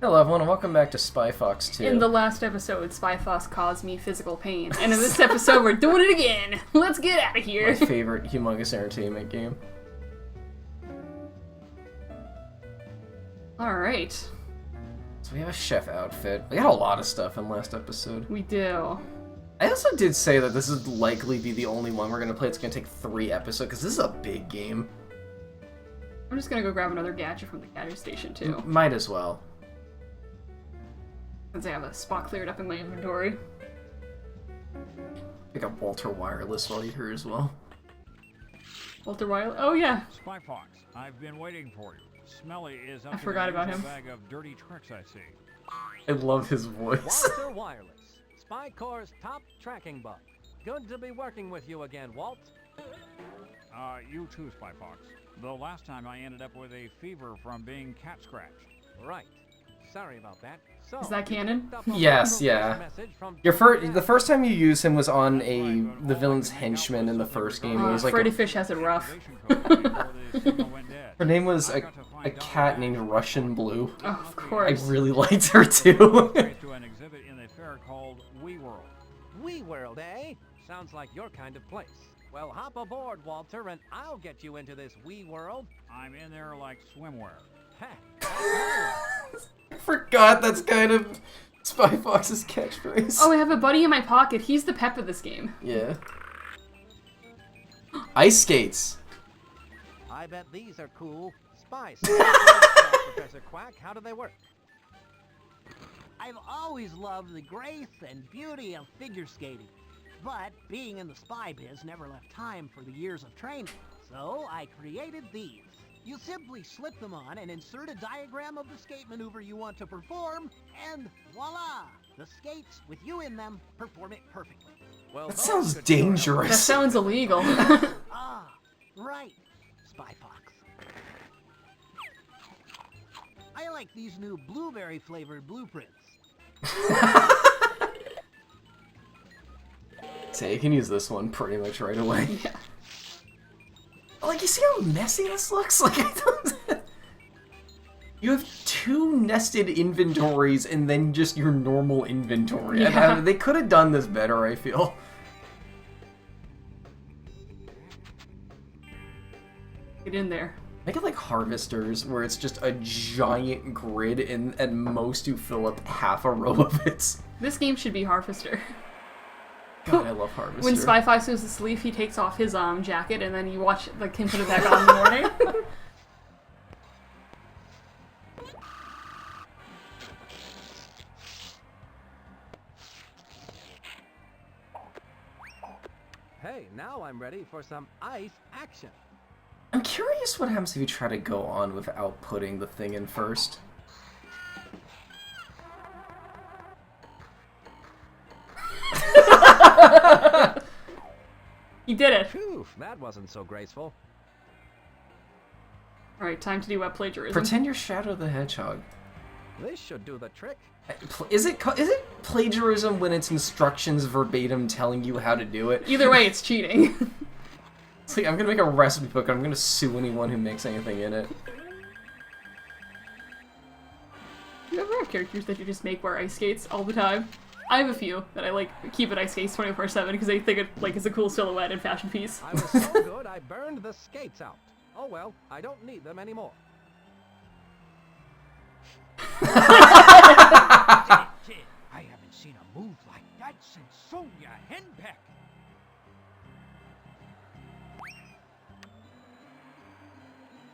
Hello everyone and welcome back to Spy Fox 2. In the last episode, Spy Fox caused me physical pain. And in this episode, we're doing it again! Let's get out of here! My favorite humongous entertainment game. Alright. So we have a chef outfit. We got a lot of stuff in last episode. We do. I also did say that this would likely be the only one we're going to play. It's going to take 3 episodes, because this is a big game. I'm just gonna go grab another gadget from the gadget station, too. Might as well. Since I have a spot cleared up in my inventory. Pick up Walter Wireless while you're here as well. Walter Wiley? Oh, yeah. Spy Fox, I've been waiting for you. Smelly is up I to forgot the about usual him. bag of dirty tricks I see. I love his voice. Walter Wireless, Spy Corps' top tracking bug. Good to be working with you again, Walt. You too, Spy Fox. The last time I ended up with a fever from being cat scratched. Right. Sorry about that. So, Is that canon? Yes, yeah. The first time you use him was on the villain's henchman in the first game. It was like Freddy Fish has it rough. her name was a cat named Russian Blue. Oh, of I course. really liked her too. To an exhibit in a fair called Wee World. Wee World, eh? Sounds like your kind of place. Well, hop aboard, Walter, and I'll get you into this Wee World. I'm in there like swimwear. I forgot that's kind of Spy Fox's catchphrase. Oh, I have a buddy in my pocket. He's the pep of this game. Yeah. Ice skates. I bet these are cool. Spice. Professor Quack, how do they work? I've always loved the grace and beauty of figure skating, but being in the spy biz never left time for the years of training. So I created these. You simply slip them on and insert a diagram of the skate maneuver you want to perform, and voila! The skates, with you in them, perform it perfectly. Well, That those sounds could be dangerous. That sounds illegal. Ah, right, Spy Fox. I like these new blueberry-flavored blueprints. So you can use this one pretty much right away. Yeah. Like, you see how messy this looks? Like, I don't... You have 2 nested inventories and then just your normal inventory. Yeah. They could have done this better, I feel. Get in there. Make it like Harvesters, where it's just a giant grid and at most you fill up half a row of it. This game should be Harvester. God, I love Harvester. When Spy Fox goes to sleep, he takes off his jacket, and then you watch him put it back on in the morning. Hey, now I'm ready for some ice action. I'm curious what happens if you try to go on without putting the thing in first. He did it. Phew, that wasn't so graceful. Alright, time to do web plagiarism. Pretend you're Shadow the Hedgehog. This should do the trick. Is it plagiarism when it's instructions verbatim telling you how to do it? Either way, it's cheating. It's like, I'm gonna make a recipe book and I'm gonna sue anyone who makes anything in it. Do you ever have characters that you just make wear ice skates all the time? I have a few that I keep at ice skates 24/7 because I think it is a cool silhouette and fashion piece. I was so good I burned the skates out. Oh well, I don't need them anymore. Kid, I haven't seen a move like that since Sonia Henpeck.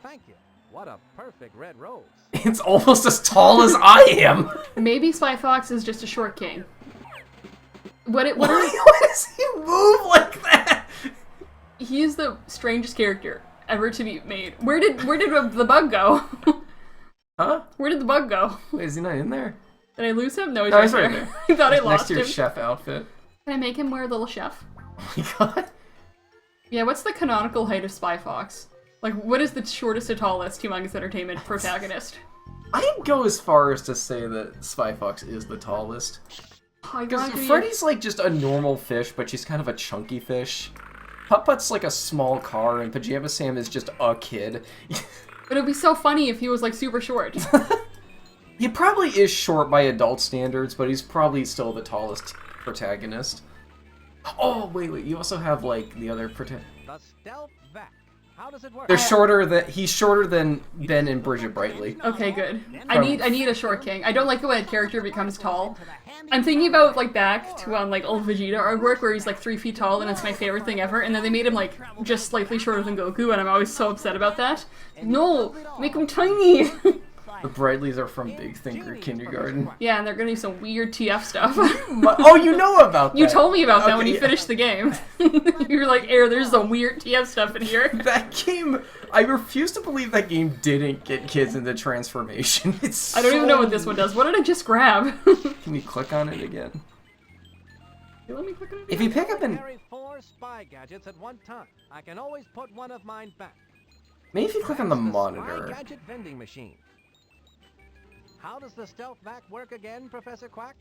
Thank you. What a perfect red rose. It's almost as tall as I am! Maybe Spy Fox is just a short king. What are Why does he move like that? he is the strangest character ever to be made. Where did the bug go? Huh? Where did the bug go? Wait, is he not in there? Did I lose him? No, he's No, right he's right there. there. I thought I Next lost to your him. chef outfit. Can I make him wear Little Chef? Oh my god. Yeah, what's the canonical height of Spy Fox? Like, what is the shortest to tallest Humongous Entertainment protagonist? I'd go as far as to say that Spy Fox is the tallest. Because Freddy's like just a normal fish, but she's kind of a chunky fish. Putt-Putt's like a small car, and Pajama Sam is just a kid. But it'd be so funny if he was like super short. He probably is short by adult standards, but he's probably still the tallest protagonist. Oh, wait, you also have, like, the other protagonist. The Stealth Vac. How does it work? He's shorter than Ben and Bridget Brightly. Okay, good. I need a short king. I don't like it when a character becomes tall. I'm thinking about, like, back to, like, old Vegeta artwork where he's, like, 3 feet tall and it's my favorite thing ever, and then they made him, like, just slightly shorter than Goku, and I'm always so upset about that. No! Make him tiny! The Brightleys are from Big Thinker Kindergarten. Yeah, and they're gonna do some weird TF stuff. Oh, you know about that! You told me about that when you yeah. finished the game. You were like, there's some weird TF stuff in here. That game, I refuse to believe that game didn't get kids into transformation. I don't even know what this one does. What did I just grab? Can you click on it again? Let me click on it If you pick up an... Carry 4 spy gadgets at one time. I can always put one of mine back. Maybe if you click on the Spy monitor. gadget vending machine. How does the Stealth Vac work again, Professor Quack?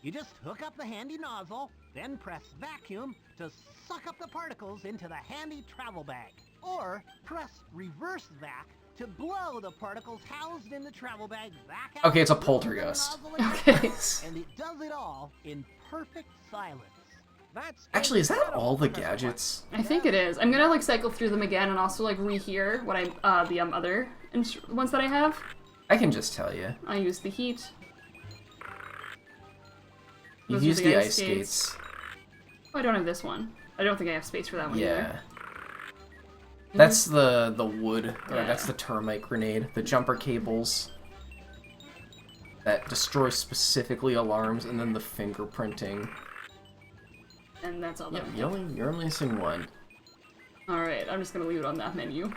You just hook up the handy nozzle, then press vacuum to suck up the particles into the handy travel bag. Or press reverse vac to blow the particles housed in the travel bag back out. Okay, it's a the poltergeist. nozzle again. Okay. And it does it all in perfect silence. That's Actually, is that incredible, all the Professor gadgets? I think it is. I'm gonna, like, cycle through them again and also, like, rehear what the other ones that I have. I can just tell you. I use the heat. You Those are use the the ice ice skates. Oh, I don't have this one. I don't think I have space for that one Yeah. either. That's the wood, or Yeah. that's the termite grenade. The jumper cables that destroy specifically alarms, and then the fingerprinting. And that's all Yeah, that. you're only missing one. Alright, I'm just gonna leave it on that menu.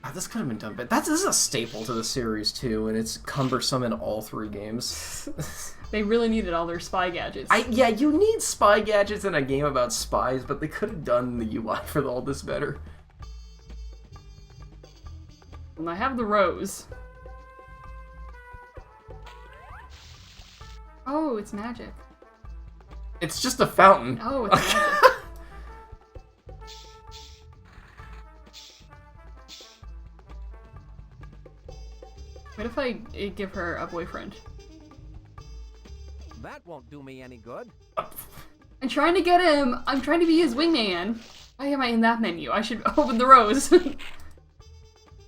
Oh, this could have been done, but this is a staple to the series too, and it's cumbersome in all 3 games. They really needed all their spy gadgets. Yeah, you need spy gadgets in a game about spies, but they could have done the UI for all this better. And I have the rose. Oh, it's magic. It's just a fountain. Oh, it's magic. What if I give her a boyfriend? That won't do me any good. I'm trying to get him! I'm trying to be his wingman! Why am I in that menu? I should open the rose.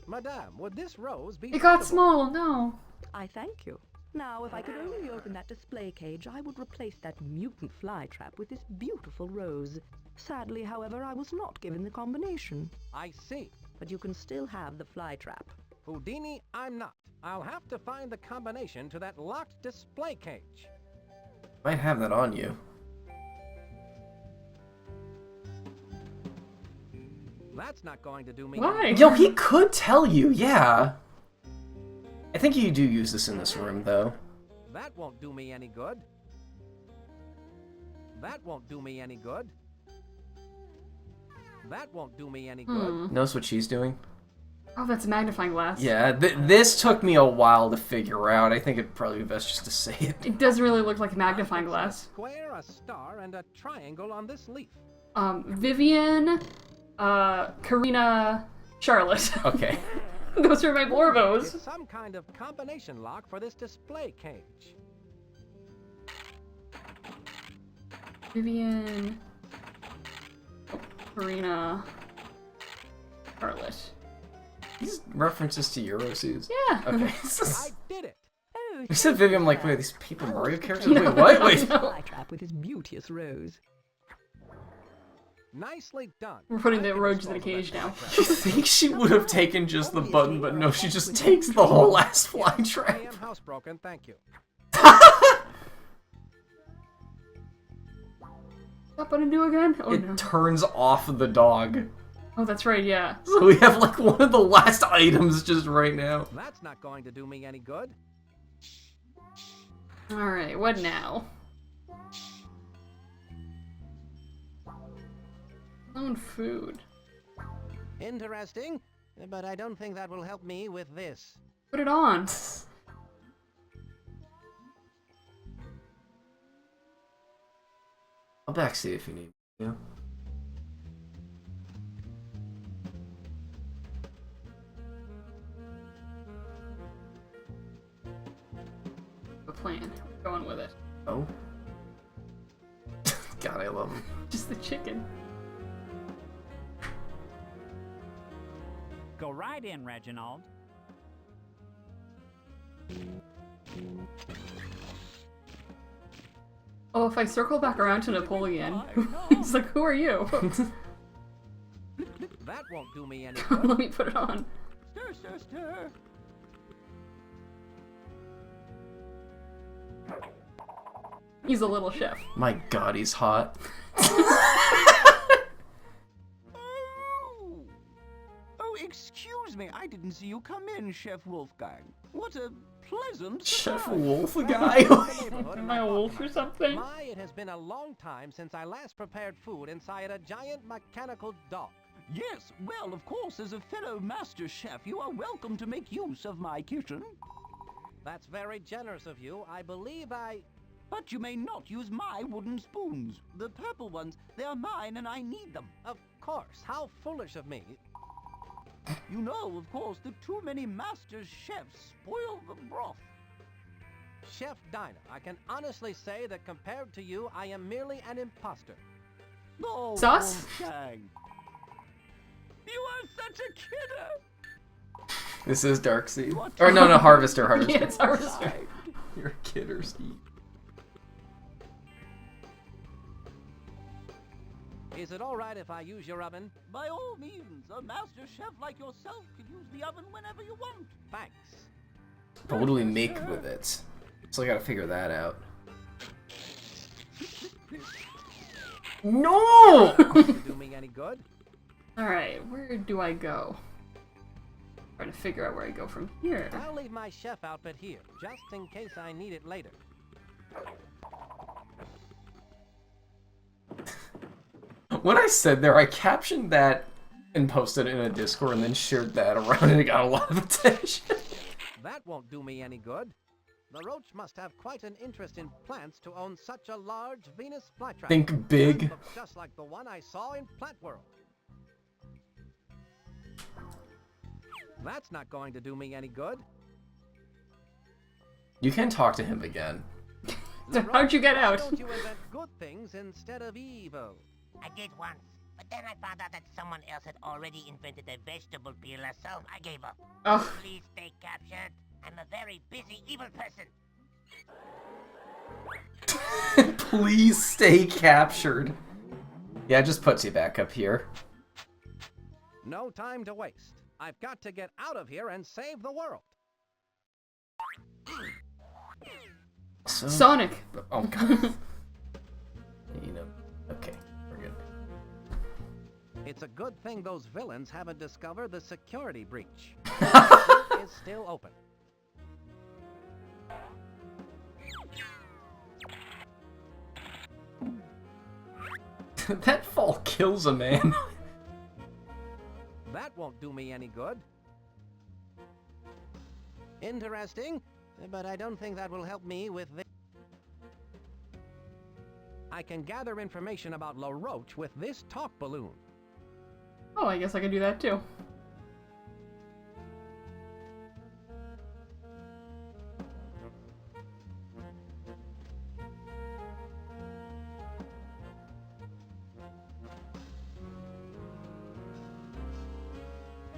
Madame, would this rose be It got suitable? small, no. I thank you. Now, if I could only open that display cage, I would replace that mutant flytrap with this beautiful rose. Sadly, however, I was not given the combination. I see. But you can still have the flytrap. Houdini, I'm not. I'll have to find the combination to that locked display cage. Might have that on you. That's not going to do me Why? any Yo, he could tell you, yeah. I think you do use this in this room, though. That won't do me any good. That won't do me any good. That won't do me any good. Notice what she's doing? Oh, that's a magnifying glass. Yeah, this took me a while to figure out. I think it'd probably be best just to say it. It doesn't really look like a magnifying A glass. square, a star, and a triangle on this leaf. Vivian, Karina, Charlotte. Okay. Those are my Blorbos. It's some kind of combination lock for this display cage. Vivian, Karina, Charlotte. These references to Eurosuits. Yeah. Okay. I did it! Oh, You said Vivian, I'm like, wait, are these Paper Mario characters? No, Wait, what? no, Wait. no. flytrap with his beauteous rose. Nicely done. We're putting I the can roaches in a dispose of cage that now. flytrap. You think she would have taken just the button, but no, she just takes the whole last fly I trap. am housebroken, thank you. What button do again? Oh It no. turns off the dog. Oh, that's right, yeah. So we have like one of the last items just right now. That's not going to do me any good. Alright, what now? Own food. Interesting, but I don't think that will help me with this. Put it on. I'll backseat if you need. Yeah. plan. Going with it. Oh. God, I love him. Just the chicken. Go right in, Reginald. Oh, if I circle back around to Napoleon, he's like, who are you? That won't do me any good. Let me put it on. Stir, stir, stir. He's a little chef. My God, he's hot. Oh, excuse me. I didn't see you come in, Chef Wolfgang. What a pleasant Chef surprise. Wolf guy. Am I a wolf or something? My, it has been a long time since I last prepared food inside a giant mechanical dog. Yes, well, of course, as a fellow master chef, you are welcome to make use of my kitchen. That's very generous of you. I believe But you may not use my wooden spoons. The purple ones, they are mine and I need them. Of course. How foolish of me. You know, of course, that too many master chefs spoil the broth. Chef Diner, I can honestly say that compared to you, I am merely an imposter. Oh, Sauce? Wolfgang. You are such a kidder. This is Darkseid. What? Or no, Harvester. Harvester. Yeah, it's Harvester. You're a kidderski. Is it all right if I use your oven? By all means, a master chef like yourself can use the oven whenever you want. Thanks. But what do we make with it? So I gotta figure that out. No! Do me any good? Alright, where do I go? Trying to figure out where I go from here. I'll leave my chef outfit here, just in case I need it later. When I said there, I captioned that and posted it in a Discord and then shared that around and it got a lot of attention. That won't do me any good. The roach must have quite an interest in plants to own such a large Venus flytrap. Think big. It looks just like the one I saw in Plant World. That's not going to do me any good. You can talk to him again. So how'd you get out? Why don't you invent good things instead of evil? I did once, but then I found out that someone else had already invented a vegetable peeler, so I gave up. Oh, Please stay captured. I'm a very busy evil person. Please stay captured. Yeah, it just puts you back up here. No time to waste. I've got to get out of here and save the world. So, Sonic. oh god. Okay, we're good. It's a good thing those villains haven't discovered the security breach. It is still open. That fall kills a man. That won't do me any good. Interesting, but I don't think that will help me with this. I can gather information about LaRoche with this talk balloon. Oh, I guess I could do that too.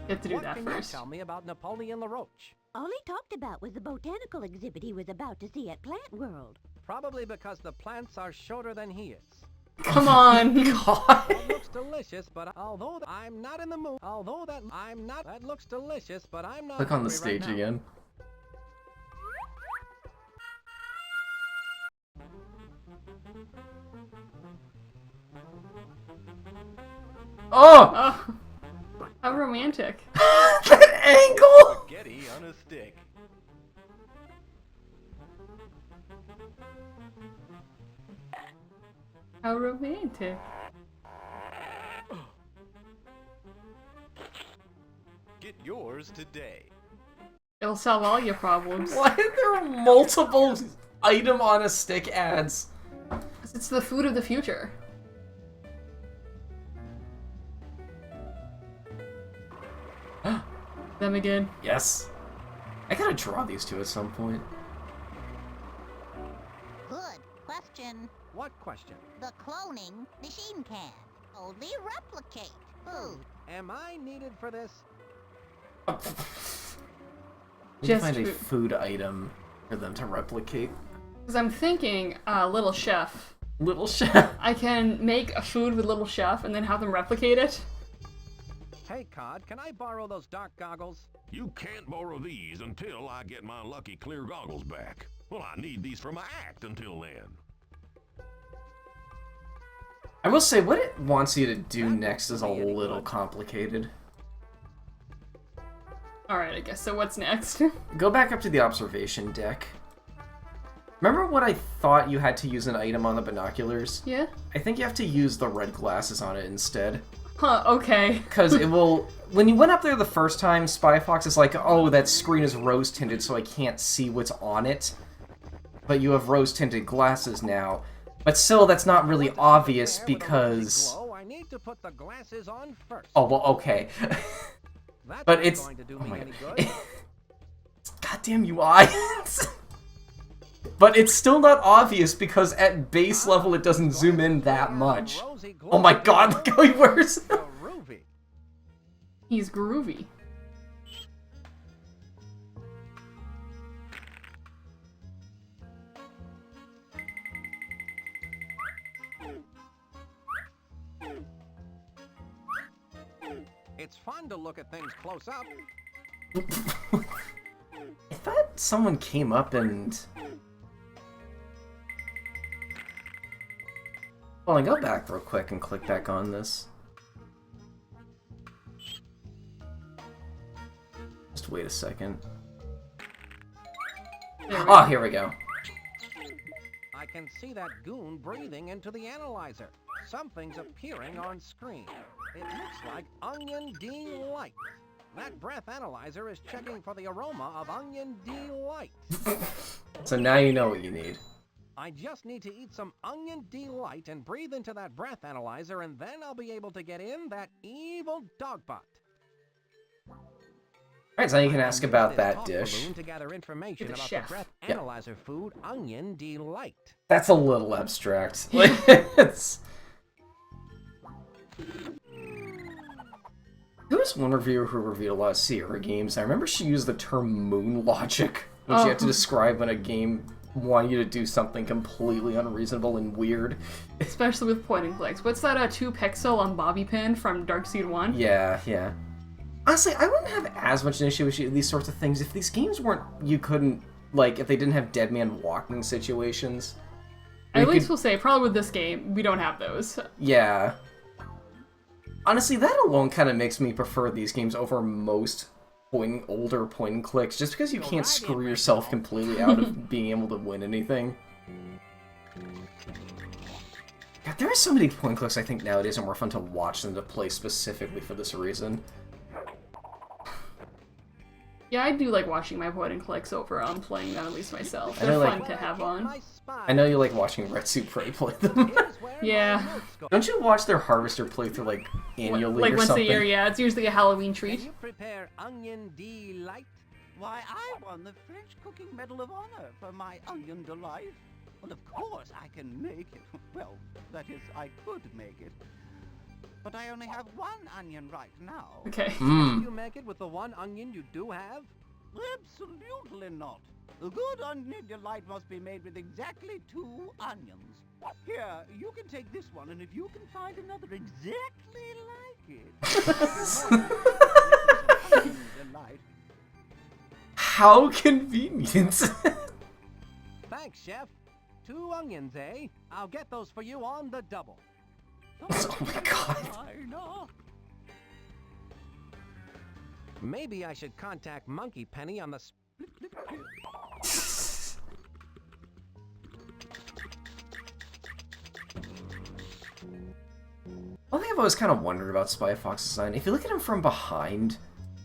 Get to do What that can first. you tell me about Napoleon LaRoche? All he talked about was the botanical exhibit he was about to see at Plant World. Probably because the plants are shorter than he is. Come on. God. That looks delicious, but although I'm not in the mood, that looks delicious, but I'm not Click on the hungry right stage now. again. Oh! Oh, how romantic. That angle! Spaghetti on a stick. How romantic. Get yours today. It'll solve all your problems. Why are there multiple item on a stick ads? 'Cause it's the food of the future. Them again. Yes. I gotta draw these two at some point. question. What question? The cloning machine can only replicate food. Am I needed for this? We need to find a food item for them to replicate. Because I'm thinking, Little Chef. Little Chef? I can make a food with Little Chef and then have them replicate it. Hey, Cod, can I borrow those dark goggles? You can't borrow these until I get my lucky clear goggles back. Well, I need these for my act until then. I will say, what it wants you to do next is a little complicated. Alright, I guess. So what's next? Go back up to the observation deck. Remember what I thought you had to use an item on the binoculars? Yeah? I think you have to use the red glasses on it instead. Huh, okay. Because it will... When you went up there the first time, Spy Fox is like, oh, that screen is rose-tinted, so I can't see what's on it. But you have rose-tinted glasses now. But still, that's not really obvious because... I need to put the glasses on first. Oh, well, okay. But it's... Going to do oh me my any God. good. Goddamn UI. But it's still not obvious because at base level it doesn't zoom in that much. Oh my God, look how he wears it. He's groovy. It's fun to look at things close up. I thought someone came up and... Well, I go back real quick and click back on this. Just wait a second. Oh, here we go. I can see that goon breathing into the analyzer. Something's appearing on screen. It looks like Onion Delight. That breath analyzer is checking for the aroma of Onion Delight. So now you know what you need. I just need to eat some Onion Delight and breathe into that breath analyzer, and then I'll be able to get in that evil dogbot. Alright, so now you can ask about that dish. To gather information about the breath analyzer food Onion Delight. That's a little abstract. It's... There was one reviewer who reviewed a lot of Sierra games. I remember she used the term moon logic when she had to describe when a game wanted you to do something completely unreasonable and weird. Especially with point and clicks. What's that 2-pixel on Bobby Pin from Darkseid 1? Yeah, yeah. Honestly, I wouldn't have as much an issue with these sorts of things if these games weren't, you couldn't, like, if they didn't have dead man walking situations. At least we'll say, probably with this game, we don't have those. Yeah. Honestly, that alone kind of makes me prefer these games over most older point and clicks, just because you can't screw yourself completely out of being able to win anything. God, there are so many point and clicks I think nowadays are more fun to watch than to play specifically for this reason. Yeah, I do like watching my point and clicks over playing them, at least myself. They're fun to have on. I know you like watching Retsu Prey play them. Yeah. Don't you watch their Harvester playthrough, like, annually like or once something? a year, yeah. It's usually a Halloween treat. Can you prepare Onion Delight? Why, I won the French Cooking Medal of Honor for my Onion Delight. Well, of course I can make it. Well, that is, I could make it. But I only have one onion right now. Okay. Can you make it with the one onion you do have? Absolutely not. A good Onion Delight must be made with exactly 2 onions. Here, you can take this one, and if you can find another exactly like it... How convenient. Thanks, Chef. 2 onions, eh? I'll get those for you on the double. Oh my God. Maybe I should contact Monkey Penny on the... One thing I've always kind of wondered about Spy Fox's design, if you look at him from behind,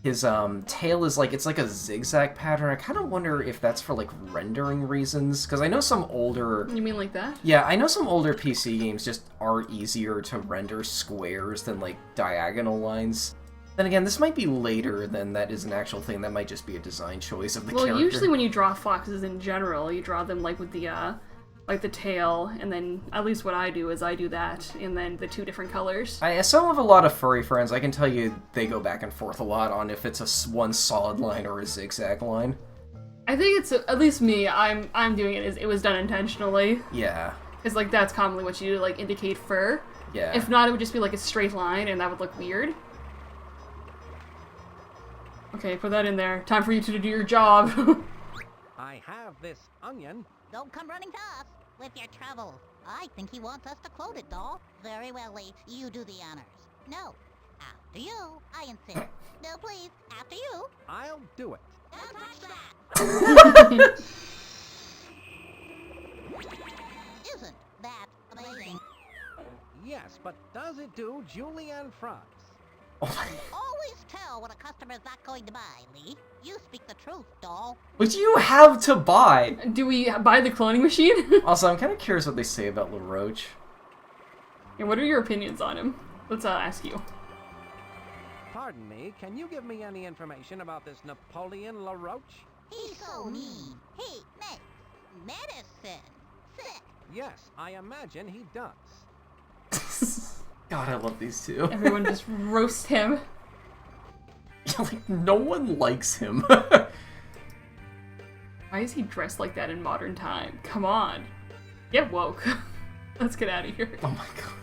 his tail is like, it's like a zigzag pattern. I kind of wonder if that's for like rendering reasons, because I know some older... You mean like that? Yeah, I know some older PC games just are easier to render squares than like diagonal lines. Then again, this might be later than that is an actual thing. That might just be a design choice of the character. Well, usually when you draw foxes in general, you draw them like with the like the tail, and then at least what I do is I do that, and then the 2 different colors. I still have a lot of furry friends. I can tell you they go back and forth a lot on if it's one solid line or a zigzag line. I think it's, at least me, I'm doing it as it was done intentionally. Yeah. Because, like, that's commonly what you do to, like, indicate fur. Yeah. If not, it would just be, like, a straight line, and that would look weird. Okay, put that in there. Time for you to do your job. I have this onion. Don't come running to us with your trouble. I think he wants us to quote it, doll. Very well, Lee. You do the honors. No. After you, I insist. No, please. After you. I'll do it. Don't touch that. Isn't that amazing? Yes, but does it do julienne fries? Always tell what a customer's not going to buy, Lee. You speak the truth, doll. What do you have to buy? Do we buy the cloning machine? Also, I'm kind of curious what they say about LaRoche. Yeah, what are your opinions on him? Let's ask you. Pardon me, can you give me any information about this Napoleon LaRoche? He's so mean. He makes medicine sick. Yes, I imagine he does. God, I love these two. Everyone just roast him. Like, no one likes him. Why is he dressed like that in modern time? Come on. Get woke. Let's get out of here. Oh my god.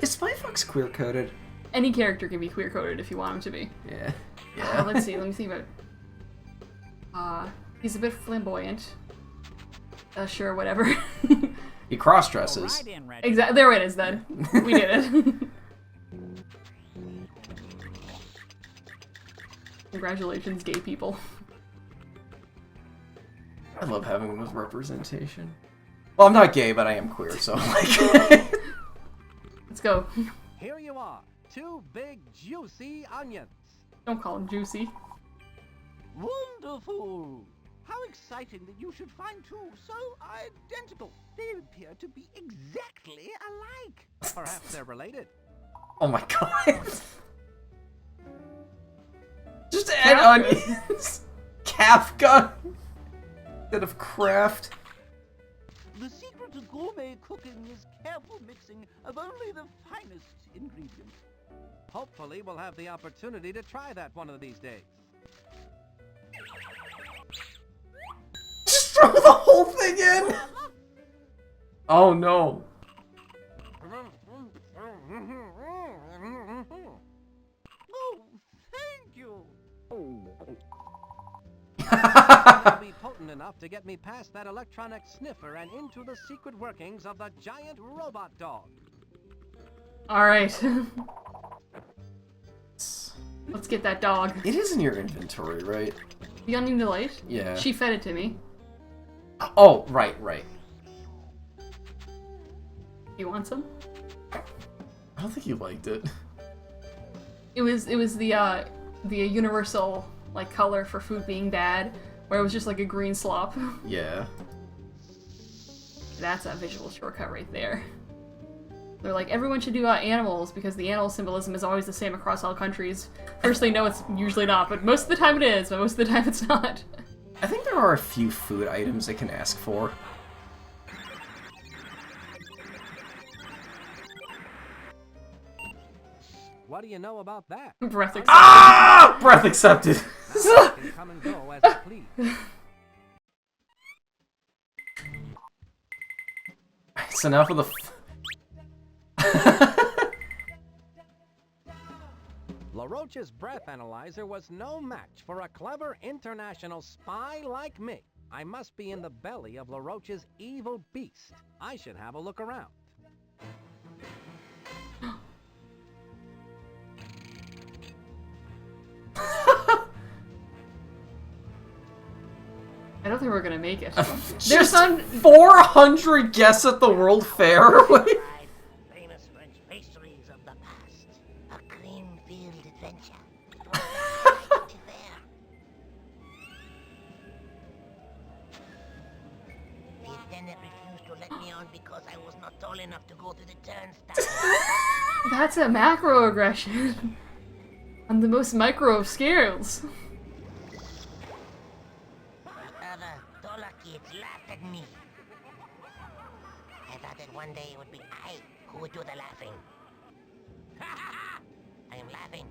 Is Spy Fox queer-coded? Any character can be queer-coded if you want him to be. Yeah. Yeah. Let's see, let me think about it. He's a bit flamboyant. Sure, whatever. He cross-dresses. Exactly. There it is, then. We did it. Congratulations, gay people. I love having this representation. Well, I'm not gay, but I am queer, so like... Let's go. Here you are, 2 big, juicy onions. Don't call him juicy. Wonderful! How exciting that you should find 2 so identical. They appear to be exactly alike. Perhaps they're related. Oh my god. Just add onions. Kafka. Instead of craft. The secret to gourmet cooking is careful mixing of only the finest ingredients. Hopefully we'll have the opportunity to try that one of these days. Just throw the whole thing in! Oh no. Oh, thank you! It'll be potent enough to get me past that electronic sniffer and into the secret workings of the giant robot dog. Alright. Let's get that dog. It is in your inventory, right? The Onion Delight? Yeah. She fed it to me. Oh, right. You want some? I don't think you liked it. It was the universal like color for food being bad, where it was just like a green slop. Yeah. That's a visual shortcut right there. They're like, everyone should do animals because the animal symbolism is always the same across all countries. Firstly, no, it's usually not, but most of the time it is, but most of the time it's not. I think there are a few food items they can ask for. What do you know about that? Breath accepted. Ah! Breath accepted. Can come and go as you please. So now for the... LaRoche's breath analyzer was no match for a clever international spy like me. I must be in the belly of LaRoche's evil beast. I should have a look around. I don't think we're gonna make it. There's 400 guests at the World Fair? Famous French pastries of the past. A cream-filled adventure. The attendant refused to let me on because I was not tall enough to go through the turnstile. That's a macroaggression. On the most micro of scales. Other taller kids laughed at me. thought that one day it would be I who would do the laughing. I am laughing.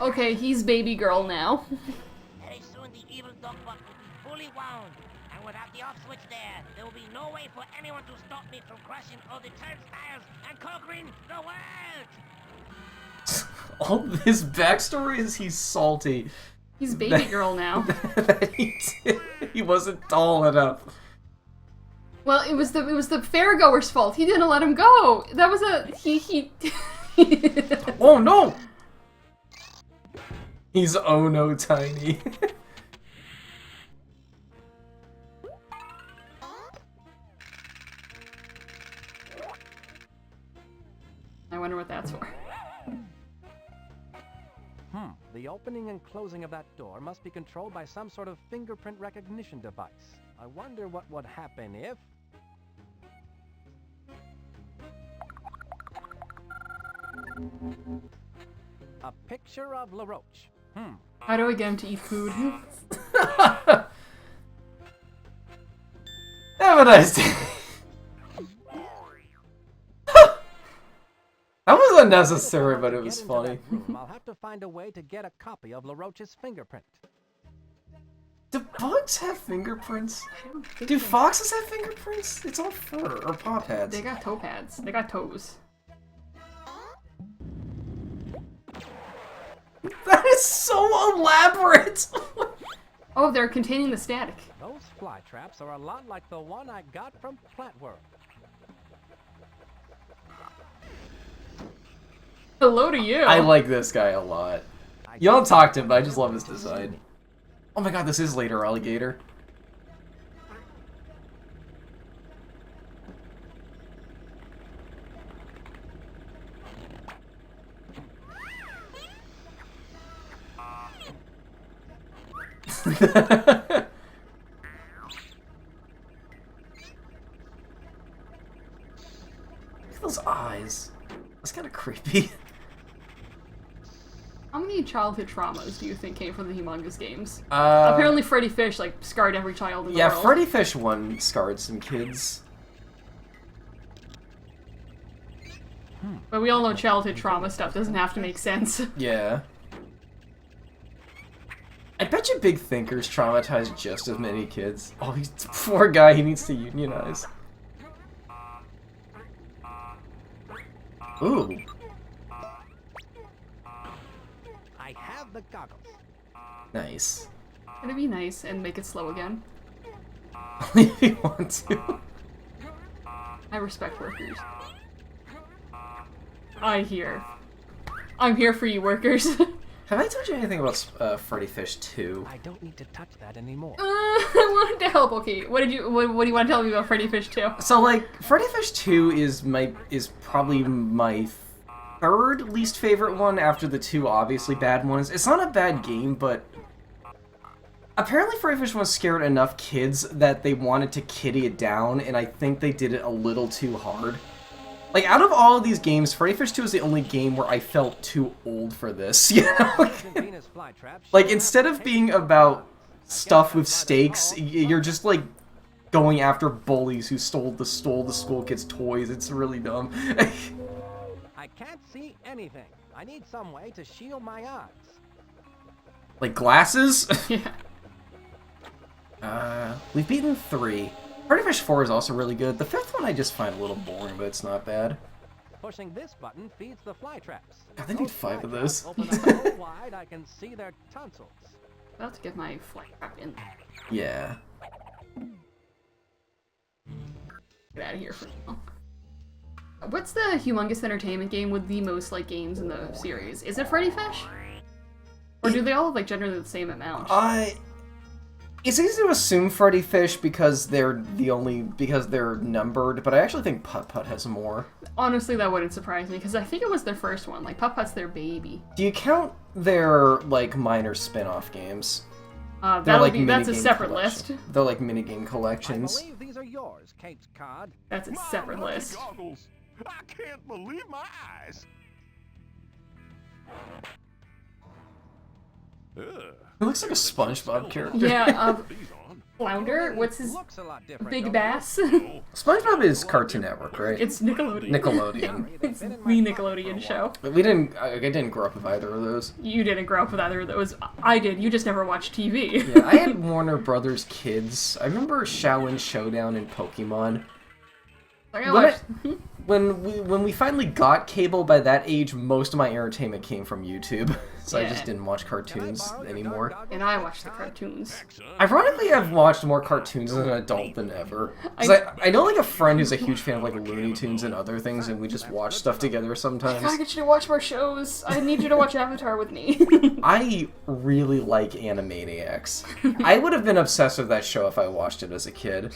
Okay, he's baby girl now. Very soon the evil dog buck will be fully wound. And without the off switch there will be no way for anyone to stop me from crushing all the turnstiles and conquering the world! All his backstory is he's salty. He's baby girl now. That he wasn't tall enough. Well, it was the fairgoer's fault. He didn't let him go. That was he. Oh no! He's oh no tiny. I wonder what that's for. The opening and closing of that door must be controlled by some sort of fingerprint recognition device. I wonder what would happen if... A picture of LaRoche. How do I get him to eat food? Have a nice day. That was unnecessary, but it was funny. I'll have to find a way to get a copy of LaRoche's fingerprint. Do bugs have fingerprints? Do foxes have fingerprints? It's all fur or paw pads. They got toe pads. They got toes. That is so elaborate! Oh, they're containing the static. Those fly traps are a lot like the one I got from Plant World. Hello to you. I like this guy a lot. You don't talk to him, but I just love his design. Oh my god, this is later alligator. Look at those eyes. That's kind of creepy. How many childhood traumas do you think came from the Humongous Games? Apparently Freddy Fish, like, scarred every child in the world. Yeah, Freddy Fish 1 scarred some kids. But we all know childhood trauma stuff doesn't have to make sense. Yeah. I bet you Big Thinkers traumatized just as many kids. Oh, he's poor guy, he needs to unionize. Ooh. I have the goggles. Nice. Gonna be nice and make it slow again. If you want to. I respect workers. I'm here for you, workers. Have I told you anything about Freddy Fish 2? I don't need to touch that anymore. I wanted to help. Okay, what do you want to tell me about Freddy Fish 2? So, like, Freddy Fish 2 is probably my third least favorite one after the two obviously bad ones. It's not a bad game, but apparently Freddy Fish 1 scared enough kids that they wanted to kiddie it down, and I think they did it a little too hard. Like, out of all of these games, Freddy Fish 2 is the only game where I felt too old for this, you know? Like, instead of being about stuff with stakes, you're just, like, going after bullies who stole the school kids' toys. It's really dumb. I can't see anything. I need some way to shield my eyes. Like glasses? Yeah. We've beaten 3. Freddy Fish 4 is also really good. The 5th one I just find a little boring, but it's not bad. Pushing this button feeds the fly traps. God, they need 5 of those. Open them so wide I can see their tonsils. About to get my fly trap in there. Yeah. Get out of here for now. What's the Humongous Entertainment game with the most, like, games in the series? Is it Freddy Fish? Or do they all have, like, generally the same amount? It's easy to assume Freddy Fish because they're numbered, but I actually think Putt Putt has more. Honestly, that wouldn't surprise me, because I think it was their first one. Like, Putt Putt's their baby. Do you count their, like, minor spin-off games? That's a separate list. They're like minigame collections. I believe these are yours, Kate Cod. That's a separate list. Goggles. I can't believe my eyes. It looks like a SpongeBob character. Yeah, Flounder? What's his Looks a lot different, Big don't Bass? SpongeBob is Cartoon Network, right? It's Nickelodeon. Nickelodeon. It's the Nickelodeon show. But I didn't grow up with either of those. You didn't grow up with either of those. I did. You just never watched TV. Yeah, I had Warner Brothers Kids. I remember Shaolin Showdown and Pokemon. Like, I watched... When we finally got cable, by that age, most of my entertainment came from YouTube. So I just didn't watch cartoons anymore. And I watched the cartoons. Ironically, I've watched more cartoons as an adult than ever. 'Cause I know like a friend who's a huge fan of like Looney Tunes and other things, and we just watch stuff together sometimes. I gotta get you to watch more shows. I need you to watch Avatar with me. I really like Animaniacs. I would have been obsessed with that show if I watched it as a kid.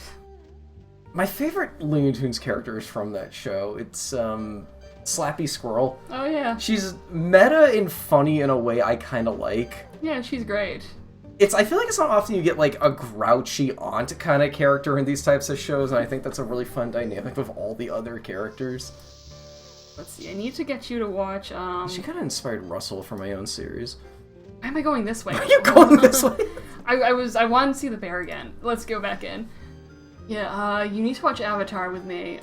My favorite Looney Tunes character is from that show. It's Slappy Squirrel. Oh yeah. She's meta and funny in a way I kind of like. Yeah, she's great. I feel like it's not often you get like a grouchy aunt kind of character in these types of shows, and I think that's a really fun dynamic with all the other characters. Let's see, I need to get you to watch, She kind of inspired Russell for my own series. Why am I going this way? Why are you going this way? I wanted to see the bear again. Let's go back in. Yeah, you need to watch Avatar with me.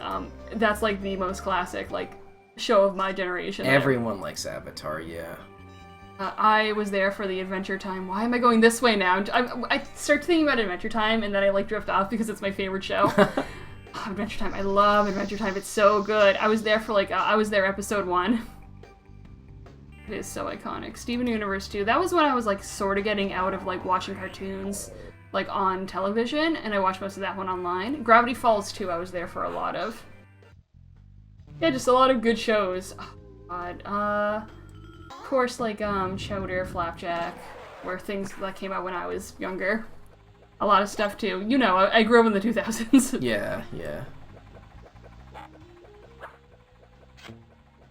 That's like the most classic, like, show of my generation. Everyone likes Avatar, yeah. I was there for the Adventure Time. Why am I going this way now? I start thinking about Adventure Time, and then I like drift off because it's my favorite show. Adventure Time. I love Adventure Time. It's so good. I was there for like, I was there episode 1. It is so iconic. Steven Universe 2. That was when I was like sort of getting out of like watching cartoons like on television, and I watched most of that one online. Gravity Falls 2 I was there for a lot of. Yeah, just a lot of good shows. Oh, God. Of course, like, Chowder, Flapjack, were things that came out when I was younger. A lot of stuff, too. You know, I grew up in the 2000s. Yeah, yeah.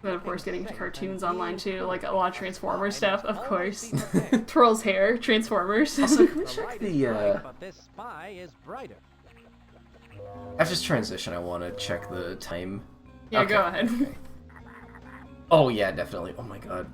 Then, of course, getting into cartoons online, too. Like, a lot of Transformers stuff, of course. Twirl's hair, Transformers. Also, can we check the, But this spy is brighter. After this transition, I want to check the time. Yeah, Okay, go ahead. Okay. Oh, yeah, definitely. Oh, my God.